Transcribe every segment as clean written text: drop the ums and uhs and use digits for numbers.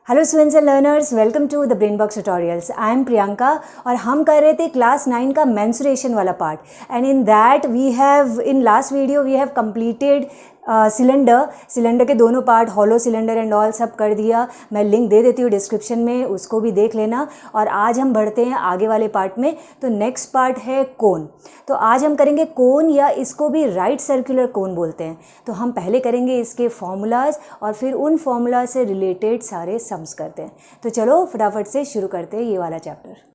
Hello students and learners, welcome to the Brainbox Tutorials. I am Priyanka और हम कर रहे थे क्लास 9 का मेंसुरेशन वाला part and in that we have in last video we have completed cylinder के दोनों part, hollow cylinder and all सब कर दिया। मैं लिंक दे देती हूँ डिस्क्रिप्शन में, उसको भी देख लेना। और आज हम बढ़ते हैं आगे वाले पार्ट में। तो नेक्स्ट पार्ट है कोन। तो आज हम करेंगे कोन, या इसको भी राइट सर्कुलर कोन बोलते हैं। तो हम पहले करेंगे इसके फॉर्मूलाज और फिर उन फॉर्मूला से रिलेटेड सारे सम्स करते हैं। तो चलो फटाफट से शुरू करते हैं ये वाला चैप्टर।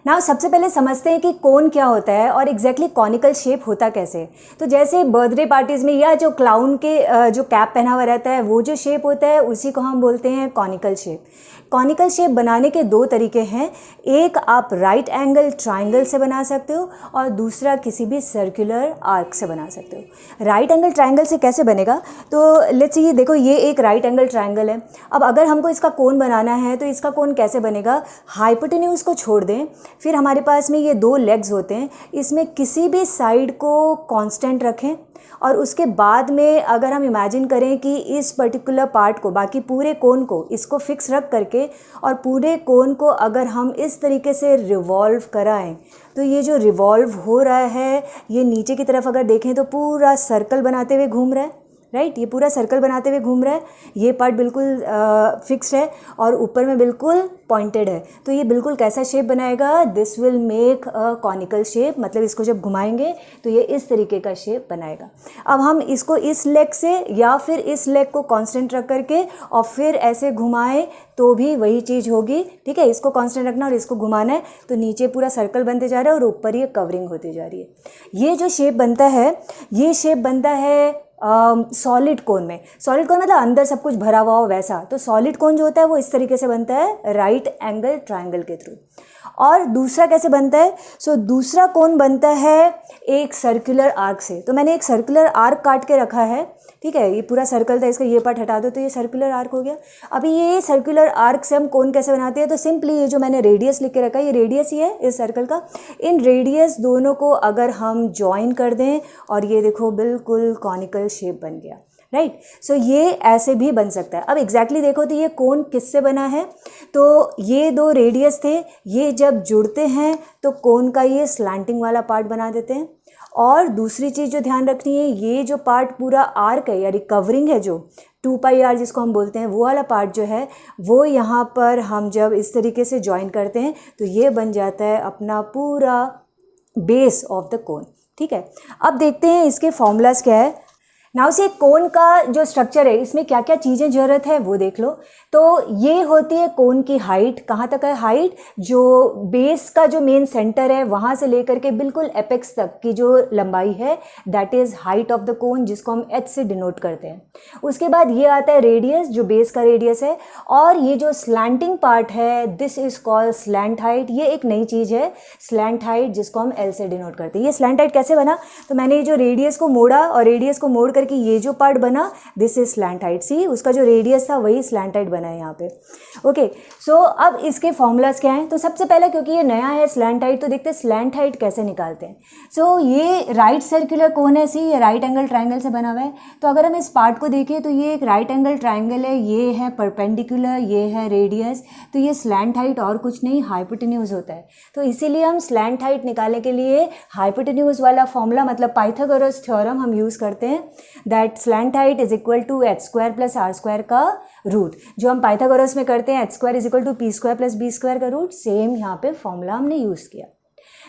नाउ सबसे पहले समझते हैं कि कोन क्या होता है और एग्जैक्टली कॉनिकल शेप होता कैसे। तो जैसे बर्थडे पार्टीज़ में या जो क्लाउन के जो कैप पहना हुआ रहता है वो जो शेप होता है उसी को हम बोलते हैं कॉनिकल शेप। कॉनिकल शेप बनाने के दो तरीके हैं, एक आप राइट एंगल ट्राइंगल से बना सकते हो और दूसरा किसी भी सर्कुलर आर्क से बना सकते हो। राइट एंगल ट्राइंगल से कैसे बनेगा, तो लेट्स ये देखो, ये एक राइट एंगल ट्राइंगल है। अब अगर हमको इसका कोन बनाना है तो इसका कोन कैसे बनेगा, हाइपोटेन्यूज को छोड़ दें, फिर हमारे पास में ये दो लेग्स होते हैं, इसमें किसी भी साइड को कांस्टेंट रखें और उसके बाद में अगर हम इमेजिन करें कि इस पर्टिकुलर पार्ट को, बाकी पूरे कोन को, इसको फिक्स रख करके और पूरे कोन को अगर हम इस तरीके से रिवॉल्व कराएं तो ये जो रिवॉल्व हो रहा है ये नीचे की तरफ अगर देखें तो पूरा सर्कल बनाते हुए घूम रहा है, राइट। ये पूरा सर्कल बनाते हुए घूम रहा है, ये पार्ट बिल्कुल फिक्स्ड है और ऊपर में बिल्कुल पॉइंटेड है। तो ये बिल्कुल कैसा शेप बनाएगा, this will make a conical shape, मतलब इसको जब घुमाएंगे तो ये इस तरीके का शेप बनाएगा। अब हम इसको इस लेग से या फिर इस लेग को कांस्टेंट रख करके और फिर ऐसे घुमाएं तो भी वही चीज़ होगी, ठीक है। इसको कांस्टेंट रखना और इसको घुमाना है तो नीचे पूरा सर्कल बनते जा रहा है और ऊपर ये कवरिंग होती जा रही है। ये जो शेप बनता है, ये शेप बनता है सॉलिड कोन में। सॉलिड कोन मतलब अंदर सब कुछ भरा हुआ हो वैसा। तो सॉलिड कोन जो होता है वो इस तरीके से बनता है राइट एंगल ट्रायंगल के थ्रू। और दूसरा कैसे बनता है, सो दूसरा कोन बनता है एक सर्कुलर आर्क से। तो मैंने एक सर्कुलर आर्क काट के रखा है, ठीक है। ये पूरा सर्कल था, इसका ये पार्ट हटा दो तो ये सर्कुलर आर्क हो गया। अभी ये सर्कुलर आर्क से हम कोन कैसे बनाते हैं, तो सिंपली ये जो मैंने रेडियस लिख के रखा है ये रेडियस ही है इस सर्कल का। इन रेडियस दोनों को अगर हम ज्वाइन कर दें और ये देखो बिल्कुल कॉनिकल शेप बन गया, राइट। सो ये ऐसे भी बन सकता है। अब एग्जैक्टली देखो तो ये कोन किससे बना है, तो ये दो रेडियस थे, ये जब जुड़ते हैं तो कोन का ये स्लैंटिंग वाला पार्ट बना देते हैं। और दूसरी चीज़ जो ध्यान रखनी है, ये जो पार्ट पूरा आर्क है या रिकवरिंग है, जो 2πr जिसको हम बोलते हैं, वो वाला पार्ट जो है वो यहाँ पर हम जब इस तरीके से ज्वाइन करते हैं तो ये बन जाता है अपना पूरा बेस ऑफ द कोन, ठीक है। अब देखते हैं इसके फॉर्मूलाज क्या है। नाउ से कोन का जो स्ट्रक्चर है इसमें क्या क्या चीज़ें ज़रूरत है वो देख लो। तो ये होती है कोन की हाइट, कहाँ तक है हाइट, जो बेस का जो मेन सेंटर है वहाँ से लेकर के बिल्कुल एपेक्स तक की जो लंबाई है that is height of the कोन, जिसको हम h से डिनोट करते हैं। उसके बाद ये आता है रेडियस, जो बेस का रेडियस है। और ये जो स्लैंटिंग पार्ट है this is called slant height. ये एक नई चीज़ है स्लैंट हाइट, जिसको हम l से डिनोट करते हैं। ये स्लैंट हाइट कैसे बना, तो मैंने ये जो रेडियस को मोड़ा और रेडियस को मोड़ करके ये जो पार्ट बना दिस इज स्लैंट हाइट। सी, उसका जो रेडियस था वही स्लैंट हाइट बना है यहाँ पे, ओके। सो अब इसके फॉर्मूलाज क्या हैं, तो सबसे पहले क्योंकि ये नया है स्लैंट हाइट, तो देखते हैं स्लैंट हाइट कैसे निकालते हैं। सो ये राइट सर्कुलर कोन है, सी, ये राइट एंगल ट्राइंगल से बना हुआ है। तो अगर हम इस पार्ट को देखें तो ये एक राइट एंगल ट्राइंगल है, ये है परपेंडिकुलर, ये है रेडियस। तो ये स्लैंट हाइट और कुछ नहीं हाइपोटेन्यूज होता है। तो इसीलिए हम स्लैंट हाइट निकालने के लिए हाइपोटेन्यूज वाला फॉर्मूला मतलब पाइथागोरस थ्योरम हम यूज़ करते हैं, that slant height is equal to h² plus r² का रूट। जो हम पाइथागोरस में करते हैं h² is equal to p² plus b² का रूट, सेम यहाँ पे फॉर्मूला हमने यूज़ किया।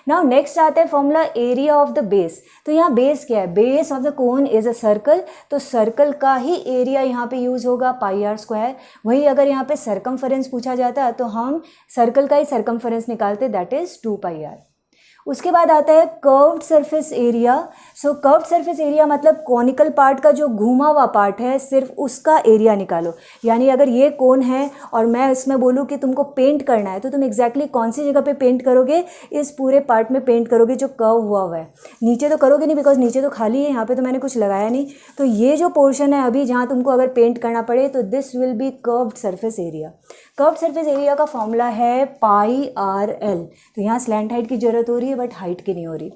नाउ नेक्स्ट आता है formula area of the base. तो यहाँ बेस क्या है, base of the cone is a circle, तो सर्कल का ही एरिया यहाँ पे यूज़ होगा πr²। वही अगर यहाँ पे सरकमफरेंस पूछा जाता है तो हम सर्कल का ही सरकमफरेंस निकालते, दैट इज 2πr। उसके बाद आता है कर्व्ड सरफेस एरिया। सो कर्व्ड सरफेस एरिया मतलब कॉनिकल पार्ट का जो घूमा हुआ पार्ट है सिर्फ उसका एरिया निकालो। यानी अगर ये कोन है और मैं इसमें बोलूँ कि तुमको पेंट करना है तो तुम एग्जैक्टली कौन सी जगह पे पेंट करोगे, इस पूरे पार्ट में पेंट करोगे जो कर्व हुआ है। नीचे तो करोगे नहीं बिकॉज नीचे तो खाली है, यहाँ पे तो मैंने कुछ लगाया नहीं। तो ये जो पोर्शन है अभी जहाँ तुमको अगर पेंट करना पड़े तो this will be curved surface area. Curved surface area का फॉर्मूला है πr_l। तो यहाँ स्लैंट हाइट की जरूरत हो रही है बट हाइट की नहीं हो रही।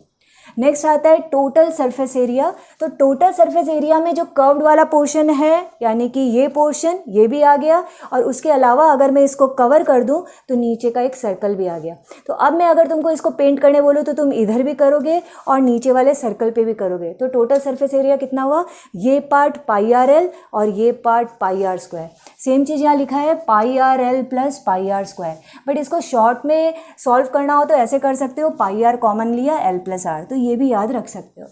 नेक्स्ट आता है टोटल सरफेस एरिया। तो टोटल सरफेस एरिया में जो कर्व्ड वाला पोर्शन है यानी कि ये पोर्शन ये भी आ गया, और उसके अलावा अगर मैं इसको कवर कर दूं तो नीचे का एक सर्कल भी आ गया। तो अब मैं अगर तुमको इसको पेंट करने बोलूँ तो तुम इधर भी करोगे और नीचे वाले सर्कल पे भी करोगे। तो टोटल सरफेस एरिया कितना हुआ, ये पार्ट पाई आर एल और ये part pi are square. Same चीज़ यहाँ लिखा है pi R L plus pi are square, but इसको शॉर्ट में सॉल्व करना हो तो ऐसे कर सकते हो, पाई आर कॉमन लिया एल प्लस आर, तो ये भी याद रख सकते हो।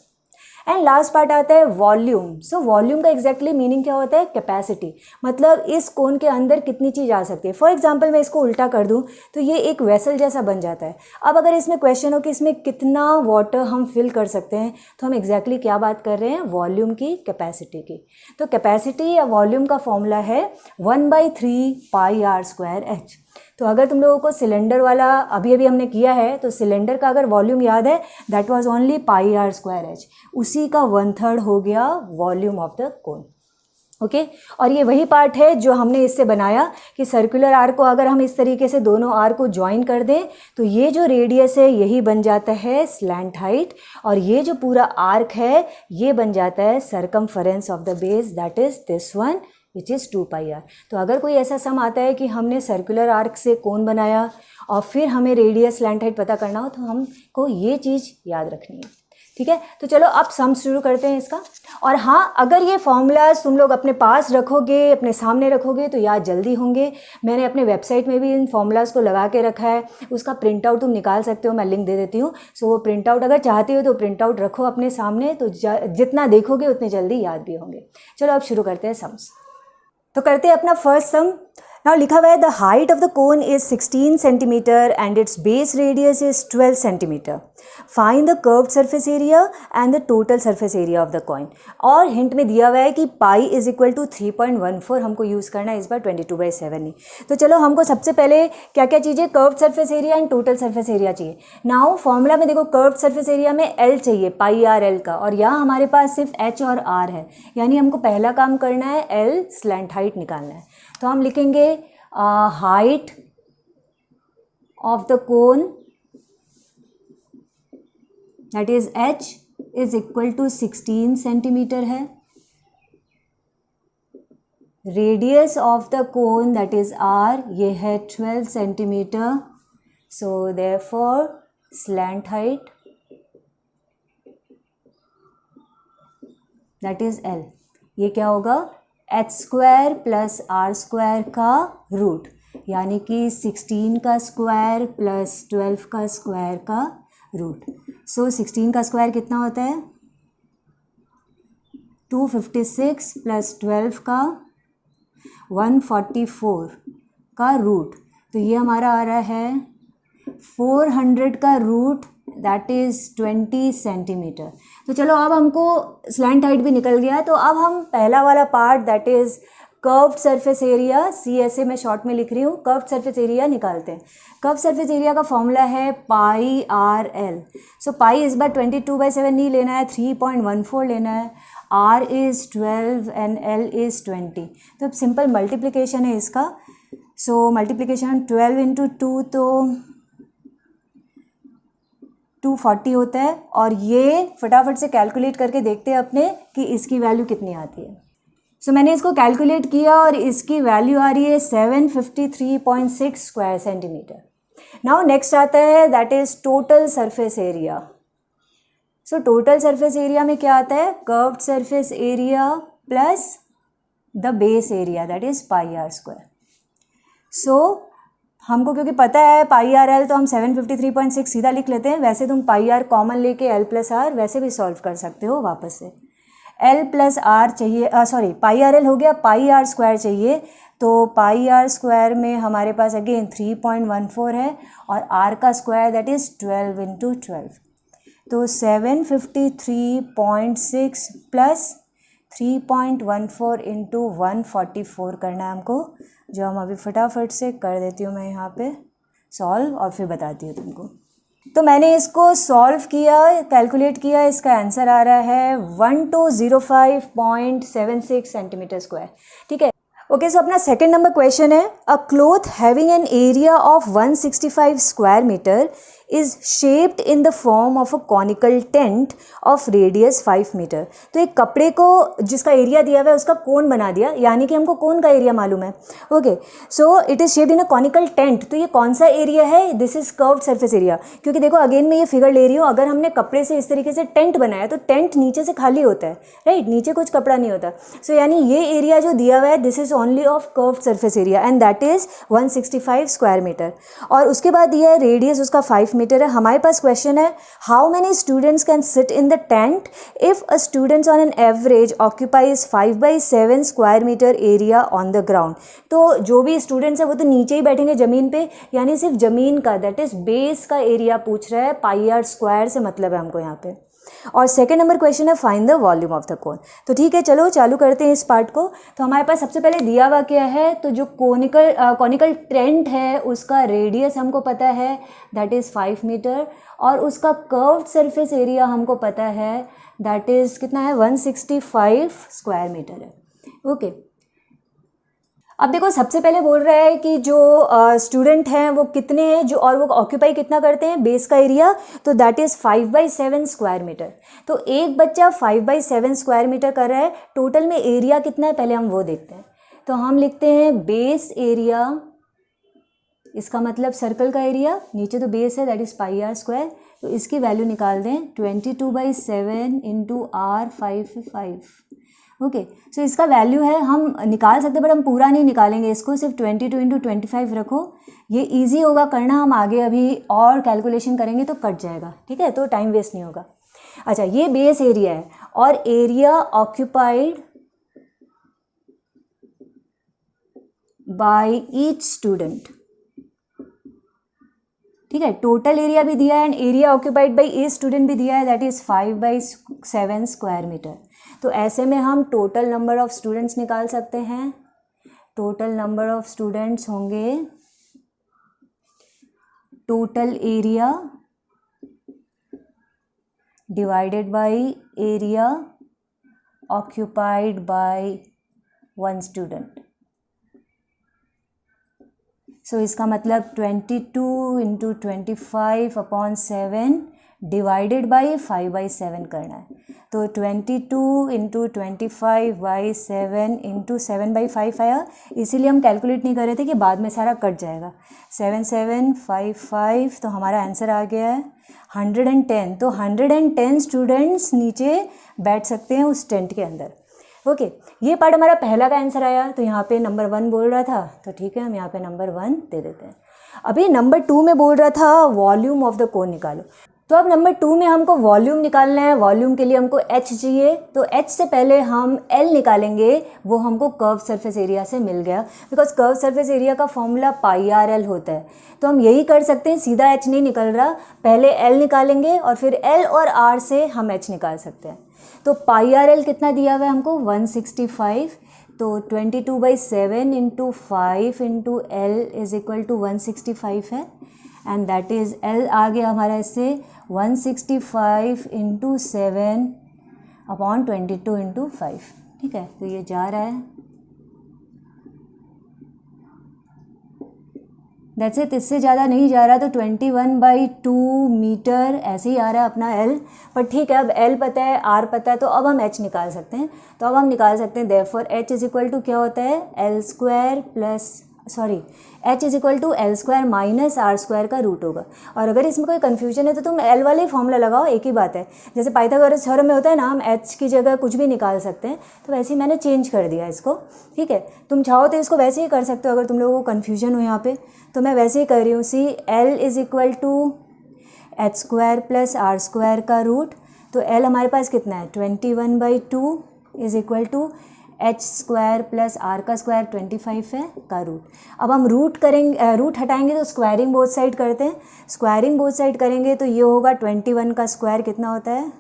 एंड लास्ट पार्ट आता है वॉल्यूम। सो वॉल्यूम का एग्जैक्टली मीनिंग क्या होता है, कैपेसिटी, मतलब इस कोन के अंदर कितनी चीज़ आ सकती है। फॉर एग्जांपल मैं इसको उल्टा कर दूं तो ये एक वेसल जैसा बन जाता है। अब अगर इसमें क्वेश्चन हो कि इसमें कितना वाटर हम फिल कर सकते हैं, तो हम एग्जैक्टली क्या बात कर रहे हैं, वॉल्यूम की, कैपेसिटी की। तो कैपेसिटी या वॉल्यूम का फॉर्मूला है 1/3 पाई आर स्क्वायर एच। तो अगर तुम लोगों को सिलेंडर वाला अभी अभी हमने किया है तो सिलेंडर का अगर वॉल्यूम याद है that was only pi are square h, उसी का 1/3 हो गया volume of the cone. Okay, और ये वही पार्ट है जो हमने इससे बनाया कि सर्कुलर आर्क को अगर हम इस तरीके से दोनों आर्क को ज्वाइन कर दें तो ये जो रेडियस है यही बन जाता है स्लैंट हाइट, और ये जो पूरा आर्क है ये बन जाता है circumference of the base, that is this one which is 2 pi r. तो अगर कोई ऐसा सम आता है कि हमने सर्कुलर आर्क से कोन बनाया और फिर हमें रेडियस स्लैंट हाइट पता करना हो तो हमको ये चीज़ याद रखनी है। ठीक है, तो चलो अब सम शुरू करते हैं इसका। और हाँ, अगर ये फॉर्मूलाज तुम लोग अपने पास रखोगे, अपने सामने रखोगे तो याद जल्दी होंगे। मैंने अपने वेबसाइट में भी इन फॉर्मूलाज को लगा के रखा है, उसका प्रिंट आउट तुम निकाल सकते हो, मैं लिंक दे देती हूँ। सो वो प्रिंट आउट अगर चाहते हो तो प्रिंट आउट रखो अपने सामने, तो जितना देखोगे उतने जल्दी याद भी होंगे। चलो अब शुरू करते हैं सम्स। तो करते हैं अपना फर्स्ट सम। नाउ लिखा हुआ है the height of the cone is 16 centimetre and it's base radius is 12 centimetre. Find the curved surface area and the total surface area of the coin. और हिंट में दिया हुआ है कि पाई इज इक्वल टू 3.14 हमको use करना है इस बार 22/7 नहीं। तो चलो हमको सबसे पहले क्या क्या चीज़ें, curved surface area and total surface area चाहिए। नाउ फॉर्मूला में देखो कर्व्ड सरफेस एरिया में एल चाहिए, पाई आर एल का, और यहाँ हमारे पास सिर्फ एच और आर है, यानी हमको पहला काम करना है एल स्लैंट हाइट निकालना है। तो हम लिखेंगे height of the cone that is h is equal to 16 centimetre है। Radius of the cone that is r, ये है 12 centimetre. So therefore slant height that is l, ये क्या होगा, h square plus r square का root, यानी कि 16 का स्क्वायर प्लस 12 का स्क्वायर का रूट। सो 16 का स्क्वायर कितना होता है, 256 प्लस 12 का 144 का रूट, तो ये हमारा आ रहा है 400 का रूट, दैट इज़ 20 सेंटीमीटर। तो चलो अब हमको स्लैंट हाइट भी निकल गया, तो अब हम पहला वाला part that is curved surface area, CSA में शॉर्ट में लिख रही हूँ, कर्व्ड सरफेस एरिया निकालते हैं। कर्व्ड सरफेस एरिया का फॉर्मूला है पाई आर एल। सो पाई इस बार 22/7 नहीं लेना है, 3.14 लेना है। R is 12 and L is 20। तो अब सिंपल मल्टीप्लिकेशन है इसका। सो मल्टीप्लिकेशन 12 इंटू 2 तो 240 होता है, और ये फटाफट से कैलकुलेट करके देखते हैं अपने कि इसकी वैल्यू कितनी आती है। सो मैंने इसको कैलकुलेट किया और इसकी वैल्यू आ रही है 753.6 स्क्वायर सेंटीमीटर। नाउ नेक्स्ट आता है that is total surface area. So total surface area में क्या आता है, curved surface area plus the base area that is pi are square. So हमको क्योंकि पता है पाई आर एल, तो हम 753.6 सीधा लिख लेते हैं। वैसे तुम पाई आर कॉमन लेके एल प्लस आर वैसे भी सॉल्व कर सकते हो वापस से। एल प्लस आर चाहिए, सॉरी पाई आर एल हो गया, पाई आर स्क्वायर चाहिए, तो पाई आर स्क्वायर में हमारे पास अगेन 3.14 है, और आर का स्क्वायर दैट इज़ 12 इंटू 12। तो 753.6 प्लस 3.14 इंटू 144 करना है हमको, जो हम अभी फटाफट से कर देती हूँ मैं यहाँ पे सॉल्व, और फिर बताती हूँ तुमको। तो मैंने इसको सॉल्व किया, कैलकुलेट किया, इसका आंसर आ रहा है 1205.76 सेंटीमीटर स्क्वायर। ठीक है, ओके, सो अपना सेकेंड नंबर क्वेश्चन है, a cloth having an area of 165 square metre is shaped in the form of a conical tent of radius 5 metre. तो एक कपड़े को जिसका एरिया दिया हुआ है उसका कोन बना दिया, यानी कि हमको कोन का एरिया मालूम है। Okay, so it is shaped in a conical tent. तो ये कौन सा एरिया है? This is curved surface area. क्योंकि देखो अगेन मैं ये फिगर ले रही हूँ, अगर हमने कपड़े से इस तरीके से टेंट बनाया तो टेंट नीचे से खाली होता है, राइट, नीचे कुछ कपड़ा नहीं होता। सो यानी ये एरिया जो दिया हुआ है this is only of curved surface area and that is 165 square metre. और उसके बाद दिया है रेडियस उसका 5 मीटर है। हमारे पास क्वेश्चन है, how many students can sit in the tent if a students on an average occupies 5/7 square metre area on the ground. तो जो भी स्टूडेंट्स है वो तो नीचे ही बैठेंगे ज़मीन पे, यानी सिर्फ ज़मीन का, दैट इज बेस का एरिया पूछ रहा है, पाई आर स्क्वायर से मतलब है हमको यहाँ पे। और सेकेंड नंबर क्वेश्चन है, find the volume of the कोन। तो ठीक है, चलो चालू करते हैं इस पार्ट को। तो हमारे पास सबसे पहले दिया हुआ क्या है, तो जो कॉनिकल टेंट है उसका रेडियस हमको पता है, दैट इज़ 5 मीटर, और उसका कर्व्ड सरफेस एरिया हमको पता है, दैट इज़ कितना है, 165 स्क्वायर मीटर है। ओके, अब देखो सबसे पहले बोल रहा है कि जो स्टूडेंट हैं वो कितने हैं, जो और वो ऑक्यूपाई कितना करते हैं, बेस का एरिया, तो दैट इज़ 5/7 स्क्वायर मीटर। तो एक बच्चा 5/7 स्क्वायर मीटर कर रहा है, टोटल में एरिया कितना है पहले हम वो देखते हैं। तो हम लिखते हैं बेस एरिया, इसका मतलब सर्कल का एरिया, नीचे तो बेस है that is pi are square, तो इसकी वैल्यू निकाल दें 22/7 इंटू R5/5। ओके, सो इसका वैल्यू है, हम निकाल सकते हैं बट हम पूरा नहीं निकालेंगे इसको, सिर्फ 22 इंटू 25 रखो, ये इजी होगा करना, हम आगे अभी और कैलकुलेशन करेंगे तो कट जाएगा, ठीक है, तो टाइम वेस्ट नहीं होगा। अच्छा, ये बेस एरिया है और area occupied by each student, ठीक है, टोटल एरिया भी दिया है and area occupied by each student भी दिया है, दैट इज़ 5/7 स्क्वायर मीटर। तो ऐसे में हम टोटल नंबर ऑफ स्टूडेंट्स निकाल सकते हैं। टोटल नंबर ऑफ स्टूडेंट्स होंगे total area divided by area occupied by one student. So इसका मतलब 22 इंटू 25/7 डिवाइडेड बाई 5/7 करना है। तो 22 इंटू 25/7 इंटू 7/5 आया, इसीलिए हम कैलकुलेट नहीं कर रहे थे कि बाद में सारा कट जाएगा। 7755, तो हमारा आंसर आ गया है 110। तो 110 स्टूडेंट्स नीचे बैठ सकते हैं उस टेंट के अंदर। ओके, ये पार्ट हमारा पहला का आंसर आया, तो यहाँ पे नंबर 1 बोल रहा था, तो ठीक है हम यहाँ पे नंबर 1 दे देते हैं। अभी नंबर 2 में बोल रहा था वॉल्यूम ऑफ द कोन निकालो, तो अब नंबर 2 में हमको वॉल्यूम निकालना है। वॉल्यूम के लिए हमको H चाहिए, तो H से पहले हम L निकालेंगे, वो हमको कर्व सरफेस एरिया से मिल गया, बिकॉज कर्व सरफेस एरिया का फॉर्मूला πRL होता है। तो हम यही कर सकते हैं, सीधा H नहीं निकल रहा, पहले L निकालेंगे और फिर L और R से हम H निकाल सकते हैं। तो πRL कितना दिया हुआ है हमको 165, तो 22/7 into 5 into L is equal to 165 है, एंड दैट इज़ L आ गया हमारा इससे 165 इंटू 7/22 इंटू 5, ठीक है, तो ये जा रहा है, दैट्स इट, इससे ज़्यादा नहीं जा रहा, तो 21/2 मीटर ऐसे ही आ रहा है अपना L। पर ठीक है, अब L पता है, R पता है, तो अब हम H निकाल सकते हैं। तो अब हम निकाल सकते हैं, therefore H is equal to क्या होता है, H is equal to L square minus R square का रूट होगा। और अगर इसमें कोई कन्फ्यूजन है तो तुम L वाले ही फॉर्मूला लगाओ, एक ही बात है। जैसे पाइथागोरस थ्योरम में होता है ना, हम H की जगह कुछ भी निकाल सकते हैं, तो वैसे ही मैंने चेंज कर दिया इसको, ठीक है। तुम चाहो तो इसको वैसे ही कर सकते हो, अगर तुम लोगों को कन्फ्यूजन हो यहाँ पे, तो मैं वैसे ही कर रही हूँ। See L is equal to H square plus R square का रूट, तो L हमारे पास कितना है 21/2 is equal to H square plus R का स्क्वायर 25 है का रूट। अब हम रूट करेंगे, रूट हटाएंगे तो स्क्वायरिंग बोथ साइड करते हैं। स्क्वायरिंग बोथ साइड करेंगे तो ये होगा 21 का स्क्वायर कितना होता है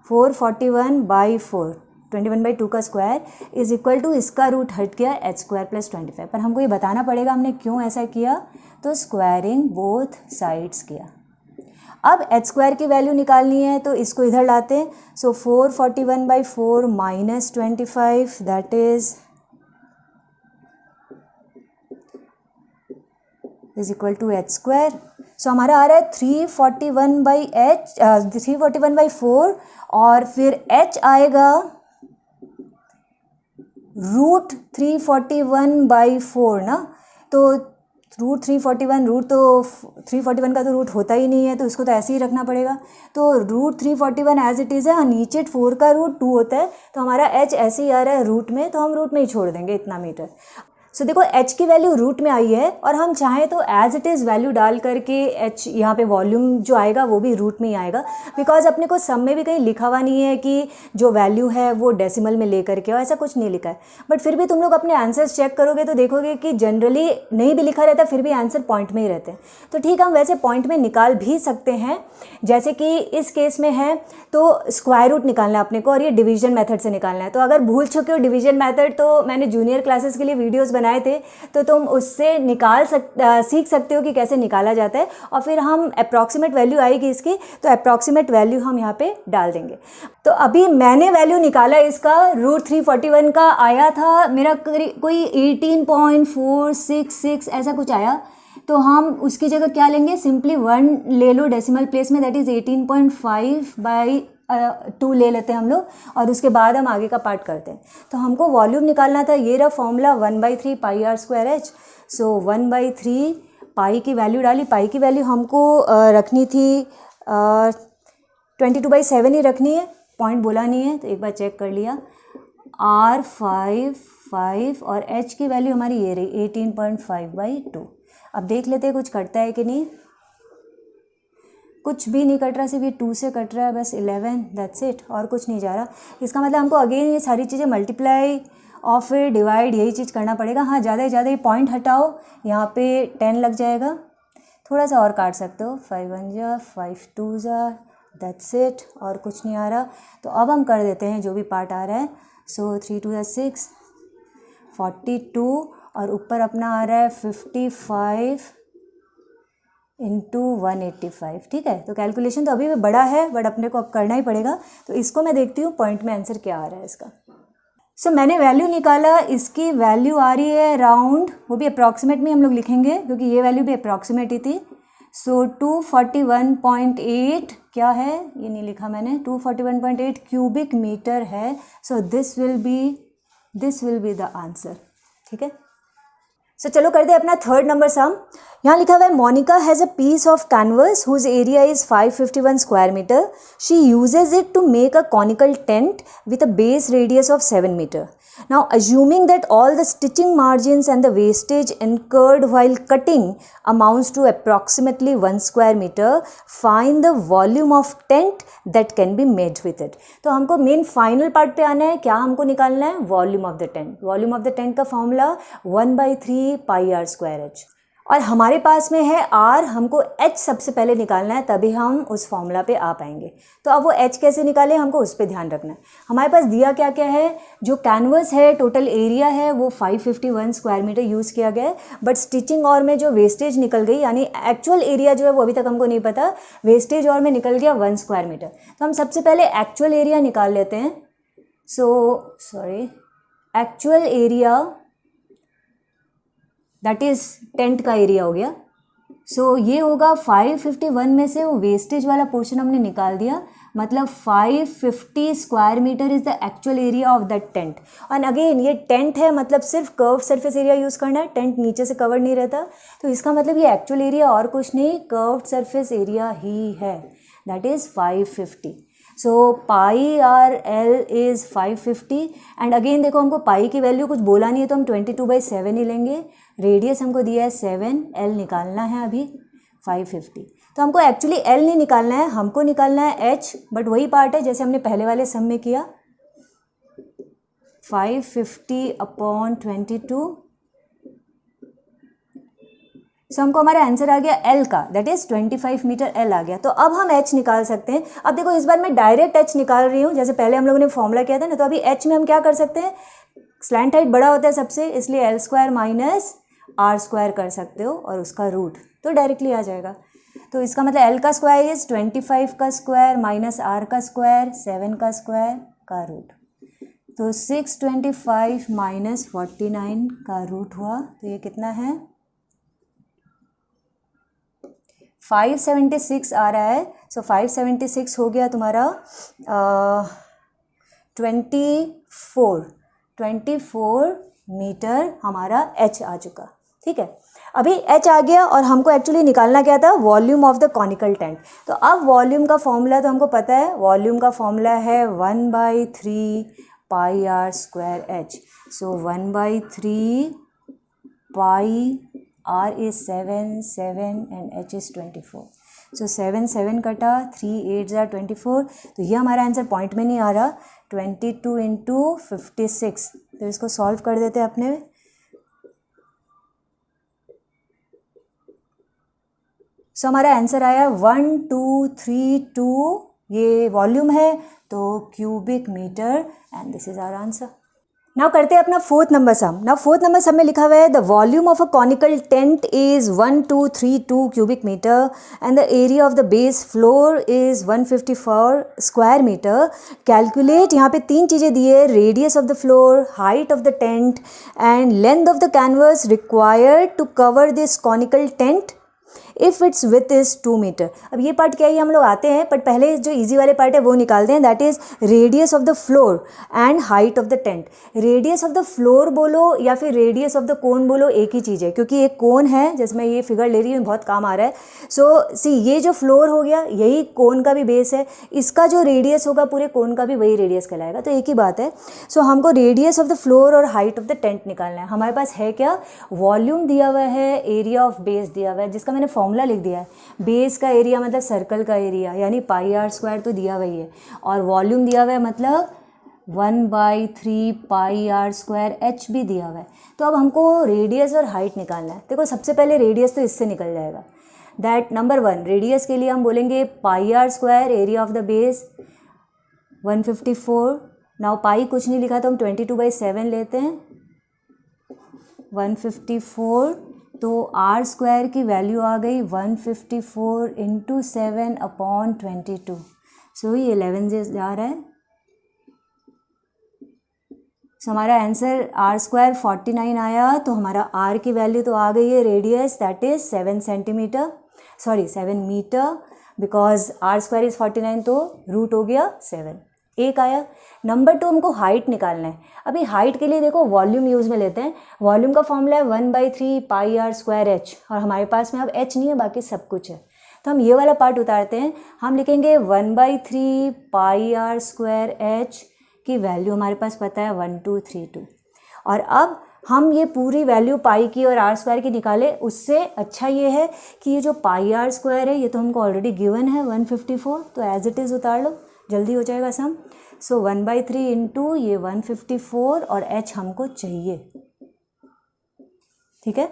441/4, 21/2 का स्क्वायर इज इक्वल टू, इसका रूट हट गया H स्क्वायर प्लस 25। पर हमको ये बताना पड़ेगा हमने क्यों ऐसा किया, तो स्क्वायरिंग बोथ साइड्स किया। अब एच स्क्वायर की वैल्यू निकालनी है तो इसको इधर लाते हैं। So 441/4 minus 25 that is equal to H square. So हमारा आ रहा है 341/4 और फिर एच आएगा रूट 341/4 ना। तो रूट 341 का तो रूट होता ही नहीं है, तो इसको तो ऐसे ही रखना पड़ेगा। तो रूट 341 एज इट इज़ है, नीचे 4 का रूट 2 होता है, तो हमारा एच ऐसे ही आ रहा है रूट में, तो हम रूट में ही छोड़ देंगे इतना मीटर। सो देखो h की वैल्यू रूट में आई है और हम चाहें तो एज इट इज़ वैल्यू डाल करके h यहाँ पे वॉल्यूम जो आएगा वो भी रूट में ही आएगा, बिकॉज अपने को सम में भी कहीं लिखा हुआ नहीं है कि जो वैल्यू है वो डेसिमल में ले करके, और ऐसा कुछ नहीं लिखा है। बट फिर भी तुम लोग अपने आंसर्स चेक करोगे तो देखोगे कि जनरली नहीं भी लिखा रहता, फिर भी आंसर पॉइंट में ही रहते हैं। तो ठीक, हम वैसे पॉइंट में निकाल भी सकते हैं, जैसे कि इस केस में है तो स्क्वायर रूट निकालना है अपने को और ये डिवीजन मेथड से निकालना है। तो अगर भूल चुके हो डिवीजन मेथड, तो मैंने जूनियर क्लासेस के लिए वीडियोज़ बनाए थे, तो तुम उससे सीख सकते हो कि कैसे निकाला जाता है। और फिर हम अप्रॉक्सीमेट वैल्यू आएगी इसकी, तो अप्रॉक्सीमेट वैल्यू हम यहाँ पे डाल देंगे। तो अभी मैंने वैल्यू निकाला इसका, रूट 341 का आया था मेरा कोई 18.466 ऐसा कुछ आया। तो हम उसकी जगह क्या लेंगे, सिंपली 1 ले लो डेसिमल प्लेस में, दैट इज़ 18.5/2 ले लेते हैं हम लोग, और उसके बाद हम आगे का पार्ट करते हैं। तो हमको वॉल्यूम निकालना था, ये रहा फॉर्मूला 1/3 πr²h। सो 1/3 पाई की वैल्यू डाली, पाई की वैल्यू हमको रखनी थी 22/7 ही रखनी है, पॉइंट बोला नहीं है, तो एक बार चेक कर लिया। R5 और h की वैल्यू हमारी ये रही 18.5/2। अब देख लेते हैं कुछ कटता है कि नहीं। कुछ भी नहीं कट रहा, सिर्फ ये 2 से कट रहा है बस, 11, दैट्स इट, और कुछ नहीं जा रहा। इसका मतलब हमको अगेन ये सारी चीज़ें मल्टीप्लाई और फिर डिवाइड, यही चीज़ करना पड़ेगा। हाँ, ज़्यादा से ज़्यादा ये पॉइंट हटाओ, यहाँ पे 10 लग जाएगा, थोड़ा सा और काट सकते हो, 5 1 जा 5 2 जा, दैट्स इट, और कुछ नहीं आ रहा। तो अब हम कर देते हैं जो भी पार्ट आ रहा है। सो 3 2 6 42 और ऊपर अपना आ रहा है 55 इंटू 185। ठीक है, तो कैलकुलेशन तो अभी भी बड़ा है, बट अपने को अब करना ही पड़ेगा। तो इसको मैं देखती हूँ पॉइंट में आंसर क्या आ रहा है इसका। सो मैंने वैल्यू निकाला, इसकी वैल्यू आ रही है अराउंड, वो भी अप्रॉक्सीमेट में हम लोग लिखेंगे क्योंकि ये वैल्यू भी अप्रॉक्सीमेट ही थी। सो 241.8 क्या है, ये नहीं लिखा मैंने, 241.8 क्यूबिक मीटर है। So this will be the answer. ठीक है, सो चलो कर दे अपना थर्ड नंबर सम। यहाँ लिखा हुआ है Monica has a piece of canvas whose area is 551 square metre. She uses it to make a conical tent with a base radius of 7 metre. Now, assuming that all the stitching margins and the wastage incurred while cutting amounts to approximately 1 square meter, find the volume of tent that can be made with it. तो हमको main final part पे आना है, क्या हमको निकालना है, volume of the tent. Volume of the tent का फॉर्मूला 1/3 πr²h, और हमारे पास में है r, हमको h सबसे पहले निकालना है, तभी हम उस फॉर्मूला पे आ पाएंगे। तो अब वो h कैसे निकाले, हमको उस पर ध्यान रखना है। हमारे पास दिया क्या क्या है, जो कैनवस है, टोटल एरिया है वो 551 स्क्वायर मीटर यूज़ किया गया है, बट स्टिचिंग और में जो वेस्टेज निकल गई, यानी एक्चुअल एरिया जो है वो अभी तक हमको नहीं पता, वेस्टेज और में निकल गया 1 स्क्वायर मीटर। तो हम सबसे पहले एक्चुअल एरिया निकाल लेते हैं। Actual area that is tent का एरिया हो गया। सो ये होगा 551 में से वो वेस्टेज वाला पोर्शन हमने निकाल दिया, मतलब 550 square metre is the actual area of that tent. और अगेन ये टेंट है, मतलब सिर्फ कर्व सरफेस एरिया यूज़ करना है, टेंट नीचे से कवर नहीं रहता, तो इसका मतलब ये एक्चुअल एरिया और कुछ नहीं, कर्व्ड सरफेस एरिया ही है, that is 550। So πRL is 550 and again देखो हमको पाई की वैल्यू कुछ बोला नहीं है, तो हम 22/7 ही लेंगे। रेडियस हमको दिया है 7, L निकालना है अभी 550। तो हमको एक्चुअली L नहीं निकालना है, हमको निकालना है H, बट वही पार्ट है जैसे हमने पहले वाले सम में किया, 550/22। सो हमको हमारा आंसर आ गया L का, दैट इज़ 25 मीटर L आ गया। तो अब हम H निकाल सकते हैं। अब देखो इस बार मैं डायरेक्ट H निकाल रही हूँ, जैसे पहले हम लोगों ने फॉर्मूला किया था ना, तो अभी H में हम क्या कर सकते हैं, स्लैंट हाइट बड़ा होता है सबसे, इसलिए L² - R² कर सकते हो और उसका रूट, तो डायरेक्टली आ जाएगा। तो इसका मतलब एल का स्क्वायर इज 25 का स्क्वायर माइनस आर का स्क्वायर 7 का स्क्वायर का रूट। तो 625 माइनस 49 का रूट हुआ, तो ये कितना है 576 आ रहा है। सो 576 हो गया तुम्हारा 24 मीटर हमारा एच आ चुका। ठीक है, अभी एच आ गया और हमको एक्चुअली निकालना क्या था, volume of the conical tent. तो अब वॉल्यूम का फॉर्मूला तो हमको पता है, वॉल्यूम का फॉर्मूला है 1/3 pi are square H. So 1/3 pi R is 7 and H is 24. So 7 कटा 3 8 are 24। तो ये हमारा आंसर पॉइंट में नहीं आ रहा, 22 इंटू 56। तो इसको सॉल्व कर देते हैं अपने। सो हमारा आंसर आया 1232, ये वॉल्यूम है तो cubic metre, and this is our answer. Now करते हैं अपना fourth number sum. Now fourth number sum में लिखा हुआ है the volume of a conical tent is 1232 cubic metre and the area of the base floor is 154 square metre. Calculate, यहाँ पे 3 चीज़ें दी है, radius of the floor, height of the tent and length of the canvas required to cover this conical tent if its width is 2 metre. अब ये part क्या है, हम लोग आते हैं, बट पहले जो इजी वाले पार्ट है वो निकालते हैं, that is radius of the floor and height of the tent. Radius of the floor बोलो या फिर रेडियस ऑफ द कोन बोलो, एक ही चीज़ है, क्योंकि एक कोन है जिसमें ये फिगर ले रही हूँ, बहुत काम आ रहा है। सो सी, ये जो फ्लोर हो गया यही कोन का भी बेस है, इसका जो रेडियस होगा पूरे कोन का भी वही रेडियस कहलाएगा, तो एक ही बात है। सो हमको रेडियस ऑफ द फ्लोर और हाइट ऑफ द टेंट निकालना है। हमारे पास है क्या, वॉल्यूम दिया हुआ है, एरिया ऑफ बेस दिया हुआ है, जिसका मैंने फॉर्मूला लिख दिया है। बेस का एरिया मतलब सर्कल का एरिया, यानी पाई आर स्क्वायर तो दिया हुआ ही है, और वॉल्यूम दिया हुआ है मतलब 1/3 पाई आर स्क्वायर एच भी दिया हुआ है। तो अब हमको रेडियस और हाइट निकालना है। देखो सबसे पहले रेडियस तो इससे निकल जाएगा, दैट नंबर 1, रेडियस के लिए हम बोलेंगे pi are square, area of the base 154। Now pi कुछ नहीं लिखा तो हम 22/7 लेते हैं, 154, तो आर स्क्वायर की वैल्यू आ गई 154 इंटू 7/22। सो ये 11 से जा रहा है। सो हमारा आंसर आर स्क्वायर 49 आया, तो हमारा आर की वैल्यू तो आ गई है, radius that is 7 centimetre, sorry 7 metre, because R square is 49, तो रूट हो गया 7, एक आया। नंबर 2 हमको हाइट निकालना है। अभी हाइट के लिए देखो वॉल्यूम यूज़ में लेते हैं। वॉल्यूम का फॉर्मूला है 1/3 पाई आर स्क्वायर एच, और हमारे पास में अब एच नहीं है, बाकी सब कुछ है, तो हम ये वाला पार्ट उतारते हैं। हम लिखेंगे 1/3 पाई आर स्क्वायर एच की वैल्यू हमारे पास पता है 1232, और अब हम ये पूरी वैल्यू पाई की और आर स्क्वायर की निकाले। उससे अच्छा ये है कि ये जो पाई आर स्क्वायर है ये तो हमको ऑलरेडी गिवन है 154, तो एज इट इज़ उतार लो, जल्दी हो जाएगा सम। सो 1/3 इंटू ये 154 और h हमको चाहिए, ठीक है।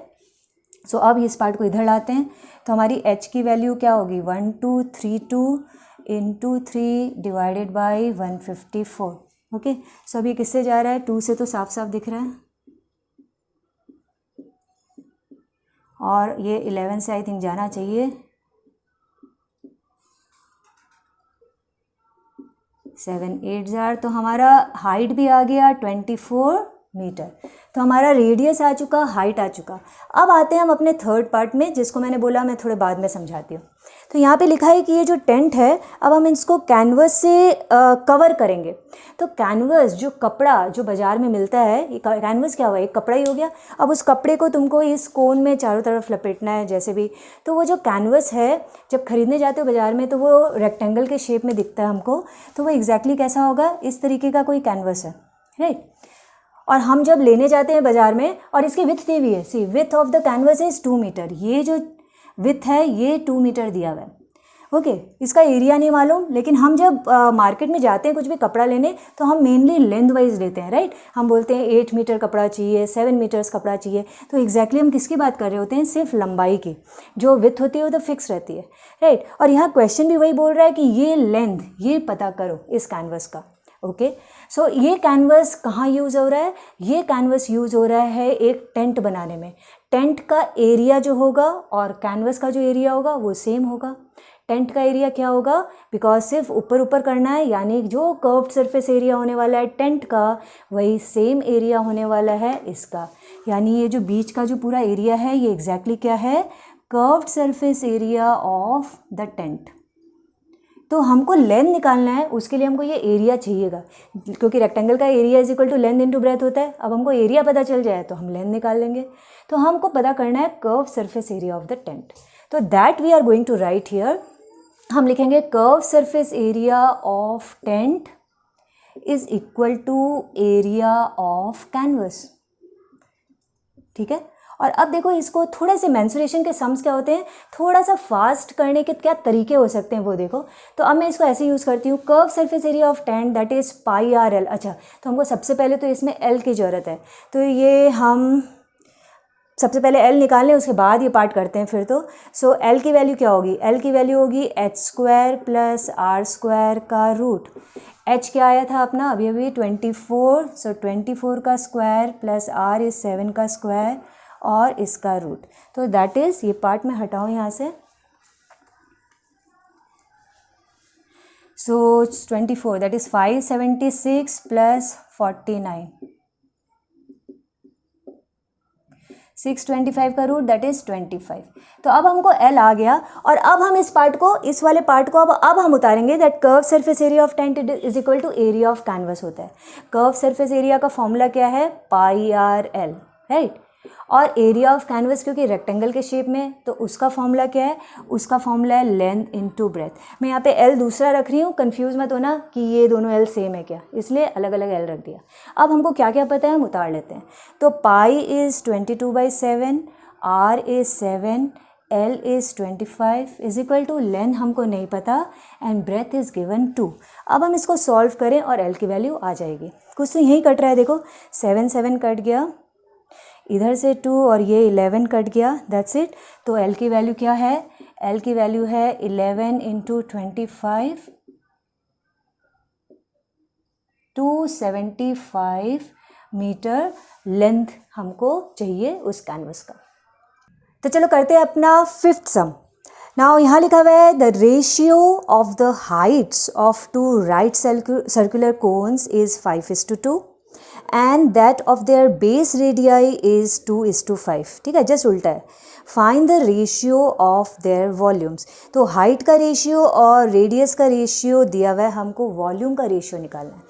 सो अब इस पार्ट को इधर लाते हैं, तो हमारी h की वैल्यू क्या होगी 1232 इंटू 3 डिवाइडेड बाई 154। ओके, सो अभी किससे जा रहा है, 2 से तो साफ साफ दिख रहा है, और ये 11 से आई थिंक जाना चाहिए, 7 8 जार, तो हमारा हाइट भी आ गया 24 मीटर। तो हमारा रेडियस आ चुका, हाइट आ चुका। अब आते हैं हम अपने थर्ड पार्ट में, जिसको मैंने बोला मैं थोड़े बाद में समझाती हूँ। तो यहाँ पे लिखा है कि ये जो टेंट है, अब हम इसको कैनवस से कवर करेंगे। तो कैनवस जो कपड़ा जो बाज़ार में मिलता है, ये कैनवस क्या हुआ, एक कपड़ा ही हो गया। अब उस कपड़े को तुमको इस कोन में चारों तरफ लपेटना है जैसे भी। तो वो जो कैनवस है, जब खरीदने जाते हो बाज़ार में तो वो रेक्टेंगल के शेप में दिखता है हमको, तो वो एग्जैक्टली कैसा होगा, इस तरीके का कोई कैनवस है, राइट। और हम जब लेने जाते हैं बाज़ार में, और इसकी विथ दी हुई है, see width of the canvas is 2 metre, ये जो विथ है ये 2 मीटर दिया हुआ है। ओके, इसका एरिया नहीं मालूम, लेकिन हम जब मार्केट में जाते हैं कुछ भी कपड़ा लेने, तो हम मेनली लेंथ वाइज लेते हैं, राइट। हम बोलते हैं 8 मीटर कपड़ा चाहिए, 7 मीटर्स कपड़ा चाहिए, तो एग्जैक्टली हम किसकी बात कर रहे होते हैं, सिर्फ लंबाई की। जो विथ होती है वो तो फिक्स रहती है, राइट। और यहाँ क्वेश्चन भी वही बोल रहा है कि ये लेंथ, ये पता करो इस कैनवस का। ओके, सो ये कैनवस कहाँ यूज़ हो रहा है, ये कैनवस यूज़ हो रहा है एक टेंट बनाने में। टेंट का एरिया जो होगा और कैनवस का जो एरिया होगा वो सेम होगा। टेंट का एरिया क्या होगा, बिकॉज सिर्फ ऊपर ऊपर करना है, यानी जो कर्व्ड सरफेस एरिया होने वाला है टेंट का वही सेम एरिया होने वाला है इसका। यानी ये जो बीच का जो पूरा एरिया है ये एग्जैक्टली क्या है, curved surface area of the tent. तो हमको लेंथ निकालना है, उसके लिए हमको ये एरिया चाहिएगा, क्योंकि रेक्टेंगल का area is equal to length into breadth होता है। अब हमको एरिया पता चल जाए तो हम लेंथ निकाल लेंगे। तो हमको पता करना है curve surface area of the tent. तो that we are going to write here. हम लिखेंगे curve surface area of tent is equal to area of canvas. ठीक है। और अब देखो इसको थोड़ा से मेंसुरेशन के सम्स क्या होते हैं, थोड़ा सा फास्ट करने के क्या तरीके हो सकते हैं वो देखो। तो अब मैं इसको ऐसे यूज़ करती हूँ, curve surface area of tent that is pi R L. अच्छा, तो हमको सबसे पहले तो इसमें एल की ज़रूरत है, तो ये हम सबसे पहले एल निकाल लें, उसके बाद ये पार्ट करते हैं फिर। तो सो एल की वैल्यू क्या होगी, एल की वैल्यू होगी H square plus R square का रूट। एच क्या आया था अपना अभी अभी 24, सो 24 का स्क्वायर प्लस आर इज 7 का स्क्वायर और इसका रूट। तो दैट इज़, ये पार्ट मैं हटाऊँ यहाँ से। सो 24 दैट इज़ 576 प्लस 49, 625 का रूट दैट इज़ 25। तो अब हमको एल आ गया और अब हम इस पार्ट को, इस वाले पार्ट को अब हम उतारेंगे that curve surface area of tent is equal to area of canvas होता है। कर्व सरफेस एरिया का फॉर्मूला क्या है, पाई आर एल, राइट। और एरिया ऑफ कैनवस क्योंकि रेक्टेंगल के शेप में, तो उसका फॉर्मूला क्या है, उसका फॉर्मूला है लेंथ इनटू ब्रेथ। मैं यहाँ पे एल दूसरा रख रही हूँ, कंफ्यूज मत होना कि ये दोनों एल सेम है क्या, इसलिए अलग अलग एल रख दिया। अब हमको क्या क्या पता है हम उतार लेते हैं। तो pi is 22/7, R is 7, L is 25 is equal to length हमको नहीं पता एंड ब्रेथ इज़ गिवन 2। अब हम इसको सॉल्व करें और एल की वैल्यू आ जाएगी। कुछ तो यहीं कट रहा है, देखो 7 7 कट गया, इधर से 2 और ये 11 कट गया, दैट्स इट। तो एल की वैल्यू क्या है, एल की वैल्यू है 11 इंटू 25, 275 मीटर लेंथ हमको चाहिए उस कैनवस का। तो चलो करते हैं अपना फिफ्थ सम। नाउ यहाँ लिखा हुआ है the ratio of the heights of two right circular cones is 5:2 and that of their base radii is 2:5। ठीक है, जस्ट उल्टा है। Find the ratio of their volumes. तो हाइट का रेशियो और रेडियस का रेशियो दिया हुआ है, हमको वॉल्यूम का रेशियो निकालना है।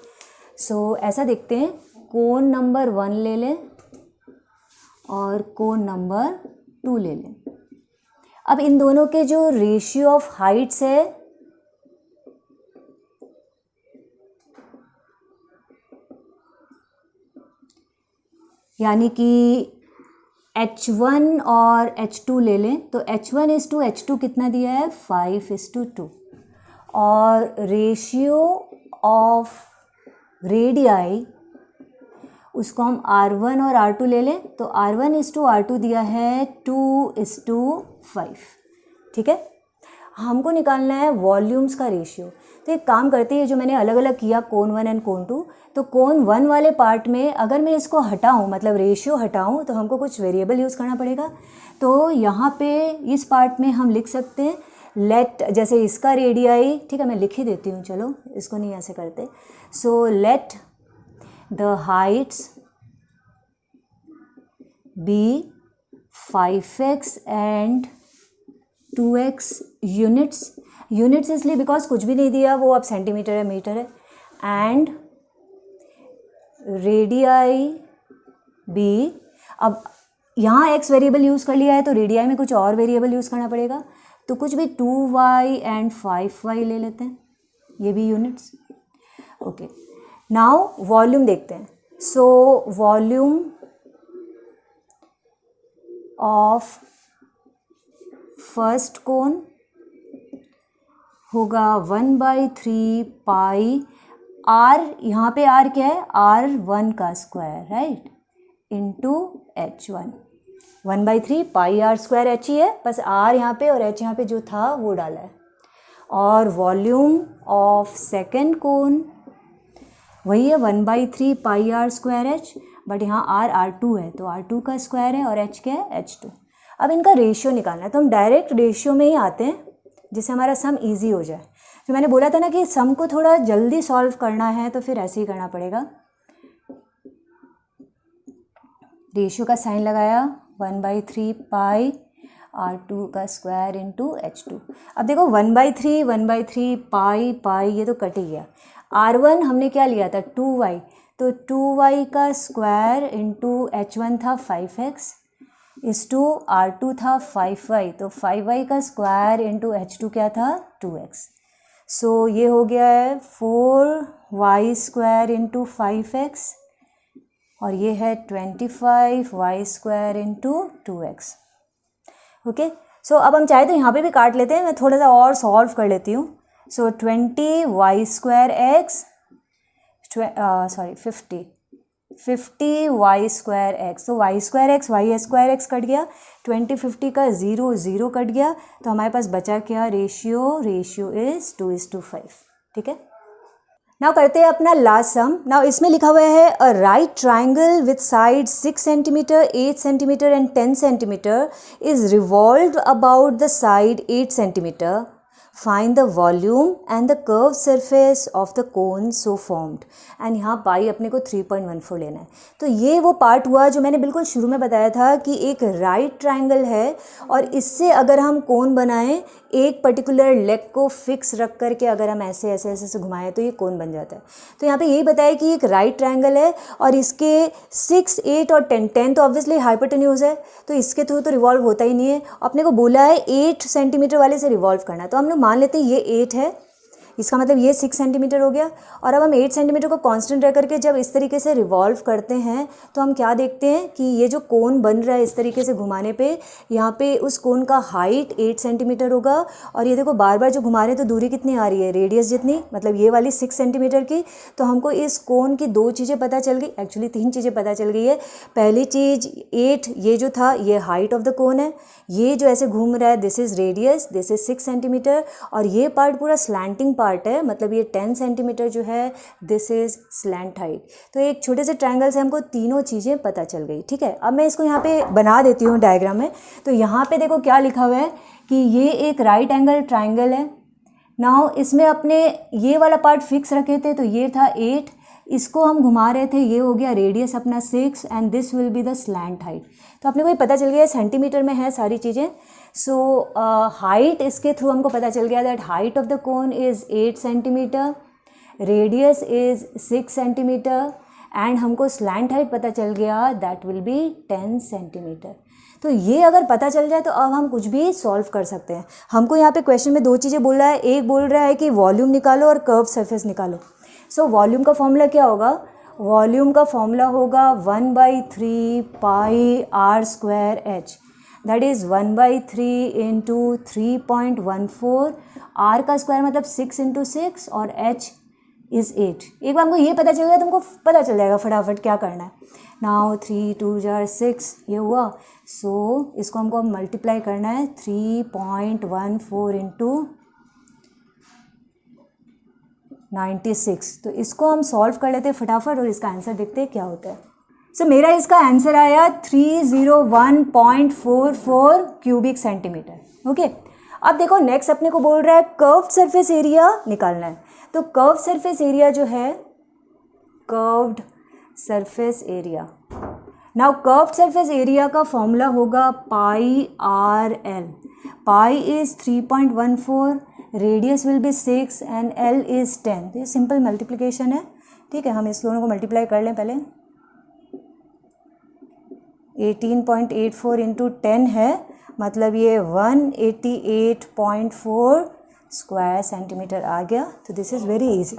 सो ऐसा देखते हैं, कोन नंबर 1 ले लें और कोन नंबर 2 ले लें। अब इन दोनों के जो रेशियो ऑफ हाइट्स है, यानी कि H1 और H2 ले लें, तो H1:2 H2 कितना दिया है 5:2। और रेशियो ऑफ रेडियाई उसको हम R1 और R2 ले लें, तो R1:2 R2 दिया है 2:5। ठीक है, हमको निकालना है वॉल्यूम्स का रेशियो। तो एक काम करते हैं, जो मैंने अलग अलग किया कोन 1 एंड कोन 2, तो कोन 1 वाले पार्ट में अगर मैं इसको हटाऊं, मतलब रेशियो हटाऊं, तो हमको कुछ वेरिएबल यूज़ करना पड़ेगा। तो यहाँ पे इस पार्ट में हम लिख सकते हैं लेट, जैसे इसका रेडियाई, ठीक है मैं लिख ही देती हूँ, चलो इसको नहीं ऐसे करते। So let the heights be 5x and 2x units. Units इसलिए बिकॉज कुछ भी नहीं दिया, वो अब सेंटीमीटर है मीटर है। एंड रेडियाई बी, अब यहाँ x वेरिएबल यूज़ कर लिया है तो रेडियाई में कुछ और वेरिएबल यूज़ करना पड़ेगा, तो कुछ भी 2y एंड 5y ले लेते हैं, ये भी यूनिट्स। ओके, नाउ वॉल्यूम देखते हैं। सो वॉल्यूम ऑफ फर्स्ट कोन होगा 1/3 पाई आर, यहाँ पे आर क्या है, R1 का square, right, into H1। 1/3 pi are square H ही है, बस R यहाँ पे और H यहाँ पे जो था वो डाला है। और वॉल्यूम ऑफ सेकेंड कोन वही है 1/3 pi are square H, but यहाँ R2 है, तो R2 का स्क्वायर है और H क्या है, H2। अब इनका रेशियो निकालना है, तो हम डायरेक्ट रेशियो में ही आते हैं जिससे हमारा सम ईजी हो जाए। जो मैंने बोला था ना कि सम को थोड़ा जल्दी सॉल्व करना है, तो फिर ऐसे ही करना पड़ेगा। रेशियो का साइन लगाया, 1/3 पाई R2 का स्क्वायर इंटू H2। अब देखो 1/3 पाई ये तो कट ही गया। R1 हमने क्या लिया था, 2y, तो 2y का स्क्वायर इंटू H1 था 5x, इस टू R2 था 5y, तो 5y का स्क्वायर इंटू H2 क्या था, 2x। सो ये हो गया है 4y स्क्वायर इंटू 5x, और ये है 25y square into 2x। Okay, सो अब हम चाहे तो यहाँ पे भी काट लेते हैं, मैं थोड़ा सा और सॉल्व कर लेती हूँ। सो 20y square x, 50y square x, तो y स्क्वायर x कट गया, 50 का 0 कट गया, तो हमारे पास बचा क्या, रेशियो इज़ 2:5। ठीक है, नाउ करते हैं अपना लास्ट सम। नाउ इसमें लिखा हुआ है a right triangle with side 6 centimetre, 8 centimetre and 10 centimetre is revolved about the side 8 centimetre. Find the volume and the curve surface of the cone so formed. And यहाँ पाई अपने को 3.14 लेना है। तो ये वो पार्ट हुआ जो मैंने बिल्कुल शुरू में बताया था कि एक राइट ट्राइंगल है और इससे अगर हम कोन बनाएं, एक पर्टिकुलर लेग को फिक्स रख करके अगर हम ऐसे ऐसे ऐसे ऐसे घुमाएं तो ये कोन बन जाता है। तो यहाँ पे यही बताया कि एक राइट ट्राइंगल है और इसके 6, 8 और 10 तो ऑब्वियसली हाइपोटेन्यूज है, तो इसके थ्रू तो रिवॉल्व होता ही नहीं है। अपने को बोला है 8 सेंटीमीटर वाले से रिवॉल्व करना है, तो हम लोग मान लेते हैं ये 8 है, इसका मतलब ये 6 सेंटीमीटर हो गया। और अब हम 8 सेंटीमीटर को कांस्टेंट रह करके जब इस तरीके से रिवॉल्व करते हैं तो हम क्या देखते हैं कि ये जो कोन बन रहा है इस तरीके से घुमाने पे, यहाँ पे उस कोन का हाइट 8 सेंटीमीटर होगा। और ये देखो बार बार जो घुमा रहे हैं तो दूरी कितनी आ रही है, रेडियस जितनी, मतलब ये वाली 6 सेंटीमीटर की। तो हमको इस कोन की 2 चीज़ें पता चल गई, एक्चुअली 3 चीज़ें पता चल गई है। पहली चीज़ 8 ये जो था ये हाइट ऑफ द कोन है, ये जो ऐसे घूम रहा है this is radius, this is 6 centimetre, और ये पार्ट पूरा स्लैंटिंग पार्ट है, मतलब ये 10 सेंटीमीटर जो है दिस इज़ स्लैंट हाइट। तो एक छोटे से ट्रायंगल से हमको तीनों चीज़ें पता चल गई। ठीक है, अब मैं इसको यहाँ पे बना देती हूँ डायग्राम में। तो यहाँ पे देखो क्या लिखा हुआ है कि ये एक राइट एंगल ट्रायंगल है। नाउ इसमें अपने ये वाला पार्ट फिक्स रखे थे, तो ये था 8, इसको हम घुमा रहे थे, ये हो गया रेडियस अपना 6 and this will be the slant height. तो अपने को ये पता चल गया सेंटीमीटर में है सारी चीज़ें। सो हाइट इसके थ्रू हमको पता चल गया that height of the cone is 8 centimetre, radius is 6 centimetre and हमको स्लैंट हाइट पता चल गया दैट विल बी 10 सेंटीमीटर। तो ये अगर पता चल जाए तो अब हम कुछ भी सॉल्व कर सकते हैं। हमको यहाँ पे क्वेश्चन में 2 चीज़ें बोल रहा है, एक बोल रहा है कि वॉल्यूम निकालो और कर्व सरफेस निकालो। सो वॉल्यूम का फॉर्मूला क्या होगा, वॉल्यूम का फॉर्मूला होगा 1/3 pi R square H, that is 1/3 into 3.14। R का स्क्वायर मतलब 6 इंटू 6 और H इज़ 8। एक बार हमको ये पता चल गया, तुमको पता चल जाएगा फटाफट क्या करना है। नाउ 3 2 6 ये हुआ। सो इसको हमको मल्टीप्लाई करना है 3.14 इंटू 96। तो इसको हम सॉल्व कर लेते हैं फटाफट और इसका आंसर देखते हैं क्या होता है। सो मेरा इसका आंसर आया 301.44 क्यूबिक सेंटीमीटर। ओके, अब देखो नेक्स्ट अपने को बोल रहा है कर्व्ड सरफेस एरिया निकालना है। तो कर्व्ड सरफेस एरिया जो है, curved surface area, now curved surface area का फॉर्मूला होगा पाई RL। Pi is 3.14, radius will be 6 and L is 10। ये सिंपल मल्टीप्लिकेशन है। ठीक है, हम इस दोनों को मल्टीप्लाई कर लें पहले। 18.84 इंटू 10 है, मतलब ये 188.4 स्क्वायर सेंटीमीटर आ गया। तो दिस इज़ वेरी इजी।